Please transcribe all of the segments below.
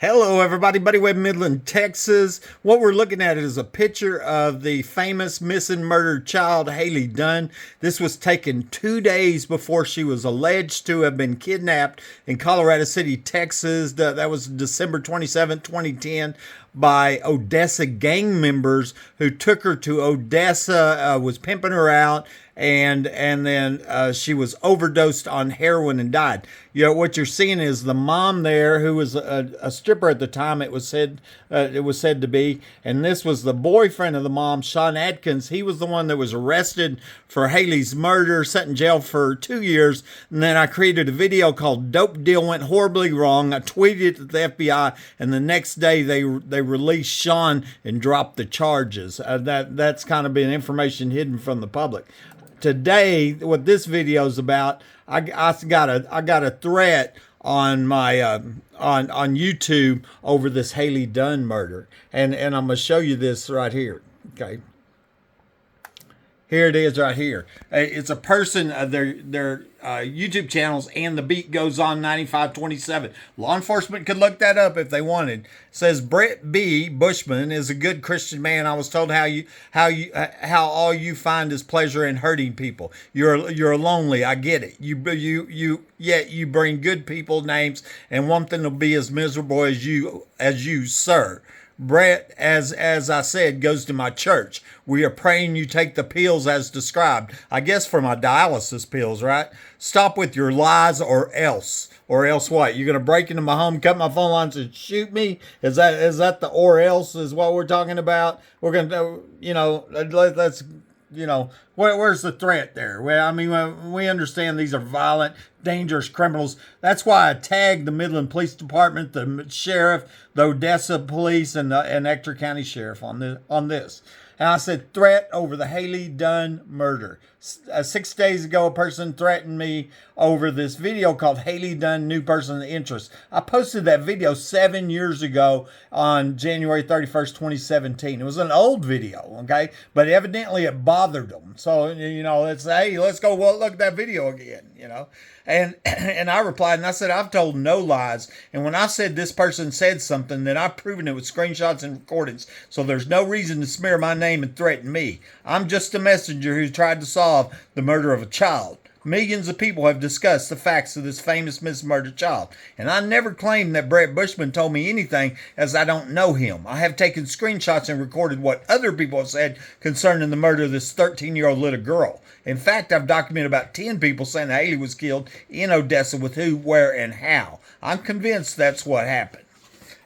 Hello, everybody. Buddy Webb, Midland, Texas. What we're looking at is a picture of the famous missing murdered child, Hailey Dunn. This was taken 2 days before she was alleged to have been kidnapped in Colorado City, Texas. That was December 27, 2010, by Odessa gang members who took her to Odessa, was pimping her out, and then she was overdosed on heroin and died. You know what you're seeing is the mom there, who was a stripper at the time. It was said to be, and this was the boyfriend of the mom, Sean Atkins. He was the one that was arrested for Hailey's murder, sat in jail for 2 years. And then I created a video called "Dope Deal Went Horribly Wrong." I tweeted it to the FBI, and the next day they released Sean and dropped the charges. That's kind of been information hidden from the public. Today, what this video is about, I got a threat on my on YouTube over this Hailey Dunn murder, and I'm gonna show you this right here. Okay, here it is right here. It's a person, their YouTube channels, and the beat goes on 9527. Law enforcement could look that up if they wanted. It says Brett B. Bushman is a good Christian man. I was told how all you find is pleasure in hurting people. You're lonely. I get it. Yet you bring good people names and want them to be as miserable as you, sir. Brett, as I said, goes to my church. We are praying you take the pills as described. I guess for my dialysis pills, right? Stop with your lies or else. Or else what? You're going to break into my home, cut my phone lines, and shoot me? Is that the or else is what we're talking about? We're going to, let's, where's the threat there? Well, I mean, we understand these are violent, dangerous criminals. That's why I tagged the Midland Police Department, the sheriff, the Odessa Police, and Ector County Sheriff on this. And I said, threat over the Hailey Dunn murder. 6 days ago, a person threatened me over this video called Hailey Dunn, New Person of Interest. I posted that video 7 years ago on January 31st, 2017. It was an old video, okay? But evidently it bothered them. So, let's go look at that video again, And I replied and I said, I've told no lies. And when I said this person said something, then I've proven it with screenshots and recordings. So there's no reason to smear my name and threaten me. I'm just a messenger who tried to solve the murder of a child. Millions of people have discussed the facts of this famous murdered child. And I never claimed that Brett Bushman told me anything, as I don't know him. I have taken screenshots and recorded what other people have said concerning the murder of this 13-year-old little girl. In fact, I've documented about 10 people saying Hailey was killed in Odessa with who, where, and how. I'm convinced that's what happened.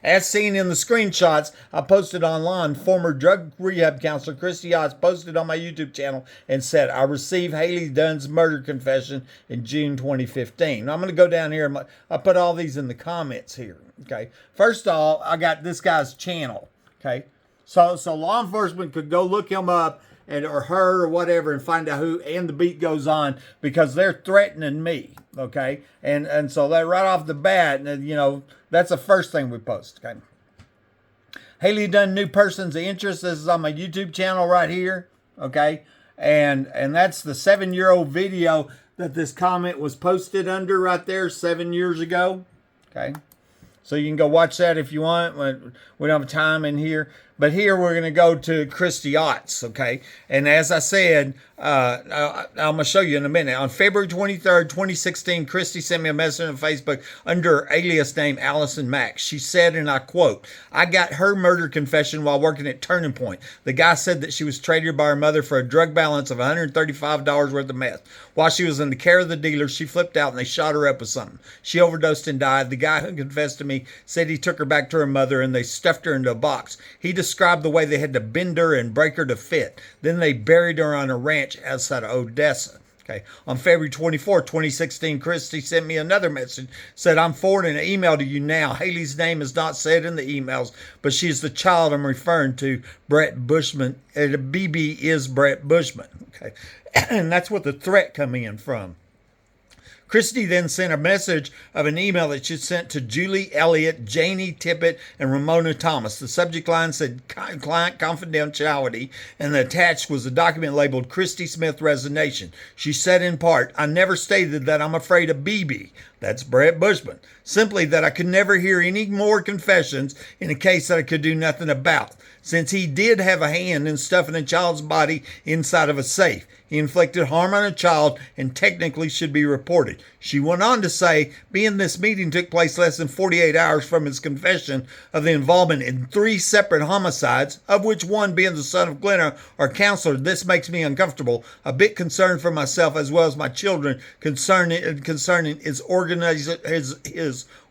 As seen in the screenshots I posted online, former drug rehab counselor Christy Yachts posted on my YouTube channel and said, I received Hailey Dunn's murder confession in June 2015. Now, I'm going to go down here and I put all these in the comments here. Okay. First of all, I got this guy's channel. Okay. So law enforcement could go look him up or her or whatever and find out who, and the beat goes on, because they're threatening me. Okay. And so that right off the bat, that's the first thing we post. Okay. Hailey Dunn, New Persons of Interest. This is on my YouTube channel right here. Okay. And that's the 7-year-old video that this comment was posted under right there 7 years ago. Okay. So you can go watch that if you want. We don't have time in here. But here we're going to go to Christy Yachts, okay? And as I said, I'm going to show you in a minute. On February 23rd, 2016, Christy sent me a message on Facebook under her alias name Allison Max. She said, and I quote, I got her murder confession while working at Turning Point. The guy said that she was traded by her mother for a drug balance of $135 worth of meth. While she was in the care of the dealer, she flipped out and they shot her up with something. She overdosed and died. The guy who confessed to me said he took her back to her mother and they stuffed her into a box. He described the way they had to bend her and break her to fit. Then they buried her on a ranch outside of Odessa. Okay. On February 24, 2016, Christy sent me another message, said, I'm forwarding an email to you now. Hailey's name is not said in the emails, but she's the child I'm referring to, Brett Bushman. BB is Brett Bushman. Okay. And that's what the threat come in from. Christy then sent a message of an email that she sent to Julie Elliott, Janie Tippett, and Ramona Thomas. The subject line said client confidentiality, and the attached was a document labeled Christy Smith resignation. She said in part, I never stated that I'm afraid of BB. That's Brett Bushman. Simply that I could never hear any more confessions in a case that I could do nothing about, since he did have a hand in stuffing a child's body inside of a safe. He inflicted harm on a child and technically should be reported. She went on to say, being this meeting took place less than 48 hours from his confession of the involvement in 3 separate homicides, of which one being the son of Glenna, our counselor, this makes me uncomfortable, a bit concerned for myself as well as my children concerning his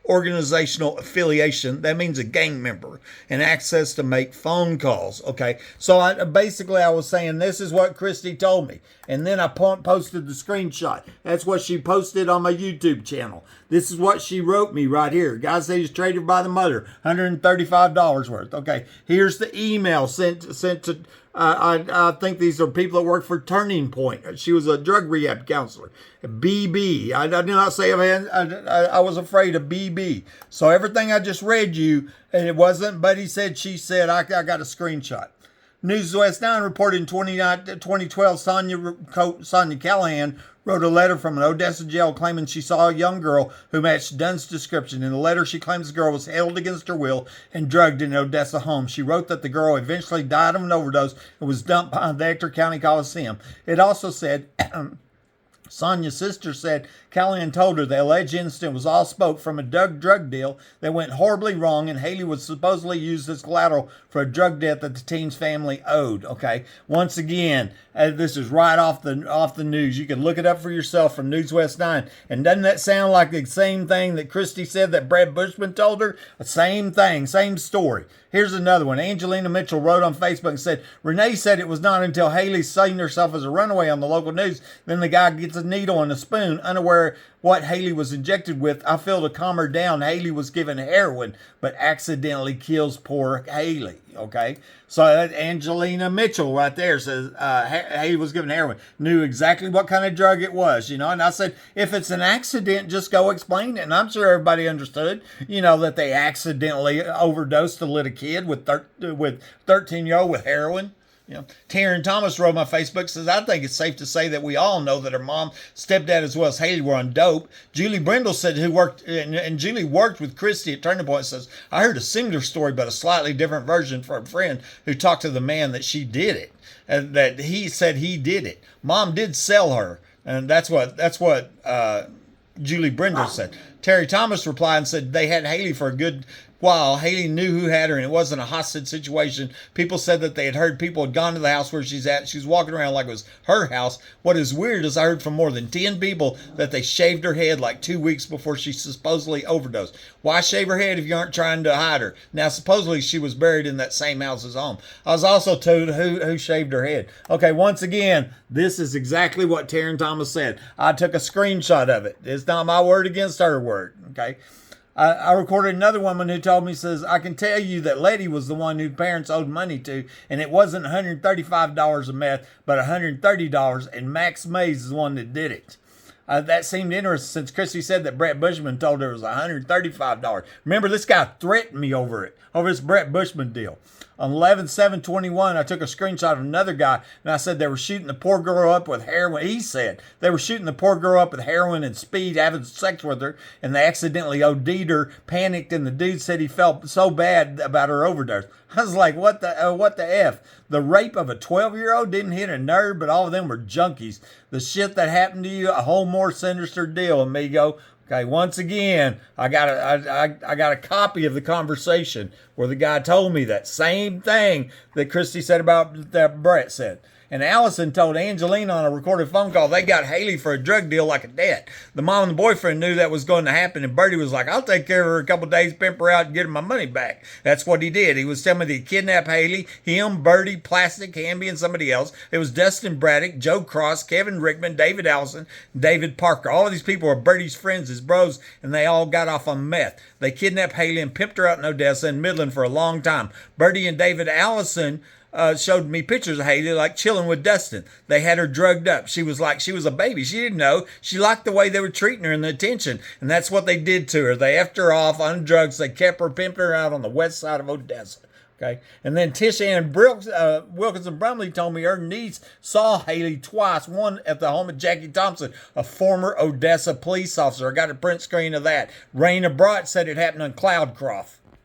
organizational affiliation. That means a gang member, and access to make phone calls. Okay, so I was saying this is what Christy told me, and then I posted the screenshot. That's what she posted on my YouTube channel. This is what she wrote me right here. Guy said he's traded by the mother, $135 worth. Okay, here's the email sent to. I think these are people that work for Turning Point. She was a drug rehab counselor. BB. I did not say I was afraid of BB. So everything I just read you, and it wasn't, but he said, she said, I got a screenshot. News West 9 reported in 2012, Sonia Callahan wrote a letter from an Odessa jail claiming she saw a young girl who matched Dunn's description. In the letter, she claims the girl was held against her will and drugged in an Odessa home. She wrote that the girl eventually died of an overdose and was dumped behind the Ector County Coliseum. It also said, Sonia's sister said Callahan told her the alleged incident was all spoke from a drug deal that went horribly wrong, and Hailey was supposedly used as collateral for a drug debt that the teen's family owed. Okay, once again, this is right off the news. You can look it up for yourself from News West 9. And doesn't that sound like the same thing that Christy said that Brett Bushman told her? Same thing, same story. Here's another one. Angelina Mitchell wrote on Facebook and said, Renee said it was not until Hailey seen herself as a runaway on the local news, then the guy gets a needle and a spoon, unaware what Hailey was injected with. I feel to calm her down. Hailey was given heroin, but accidentally kills poor Hailey. Okay, so Angelina Mitchell right there says Hailey was given heroin, knew exactly what kind of drug it was, And I said, if it's an accident, just go explain it. And I'm sure everybody understood, that they accidentally overdosed a little kid with 13-year-old with heroin. Taryn Thomas wrote on my Facebook, says, I think it's safe to say that we all know that her mom, stepdad, as well as Hailey were on dope. Julie Brindle said, who worked, and Julie worked with Christy at Turning Point, says, I heard a similar story, but a slightly different version from a friend who talked to the man that she did it, and that he said he did it. Mom did sell her, and that's what Julie Brindle said. Terry Thomas replied and said they had Hailey for a good while. Hailey knew who had her, and it wasn't a hostage situation. People said that they had heard people had gone to the house where she's at. She was walking around like it was her house. What is weird is I heard from more than 10 people that they shaved her head like 2 weeks before she supposedly overdosed. Why shave her head if you aren't trying to hide her? Now, supposedly she was buried in that same house as home. I was also told who shaved her head. Okay, once again, this is exactly what Taryn Thomas said. I took a screenshot of it. It's not my word against her word. Okay. I recorded another woman who told me, says, I can tell you that Letty was the one whose parents owed money to, and it wasn't $135 a meth, but $130, and Max Mays is the one that did it. That seemed interesting since Christy said that Brett Bushman told her it was $135. Remember, this guy threatened me over this Brett Bushman deal. On 11/7/21, I took a screenshot of another guy, and I said they were shooting the poor girl up with heroin. He said they were shooting the poor girl up with heroin and speed, having sex with her, and they accidentally OD'd her, panicked, and the dude said he felt so bad about her overdose. I was like, what the F? The rape of a 12-year-old didn't hit a nerve, but all of them were junkies. The shit that happened to you, a whole more sinister deal, amigo. Okay, once again, I got a copy of the conversation where the guy told me that same thing that Christy said about that Brett said. And Allison told Angelina on a recorded phone call they got Hailey for a drug deal like a debt. The mom and the boyfriend knew that was going to happen, and Bertie was like, I'll take care of her a couple of days, pimp her out, and get her my money back. That's what he did. He was telling me that he kidnapped Hailey, him, Bertie, Plastic, Hamby, and somebody else. It was Dustin Braddock, Joe Cross, Kevin Rickman, David Allison, David Parker. All of these people were Bertie's friends, his bros, and they all got off on meth. They kidnapped Hailey and pimped her out in Odessa and Midland for a long time. Bertie and David Allison showed me pictures of Hailey like chilling with Dustin. They had her drugged up. She was like she was a baby. She didn't know. She liked the way they were treating her and the attention. And that's what they did to her. They effed her off on drugs. They kept her, pimping her out on the west side of Odessa. Okay. And then Tish Ann Wilkinson Brumley told me her niece saw Hailey twice. One at the home of Jackie Thompson, a former Odessa police officer. I got a print screen of that. Raina Brott said it happened on Cloudcroft.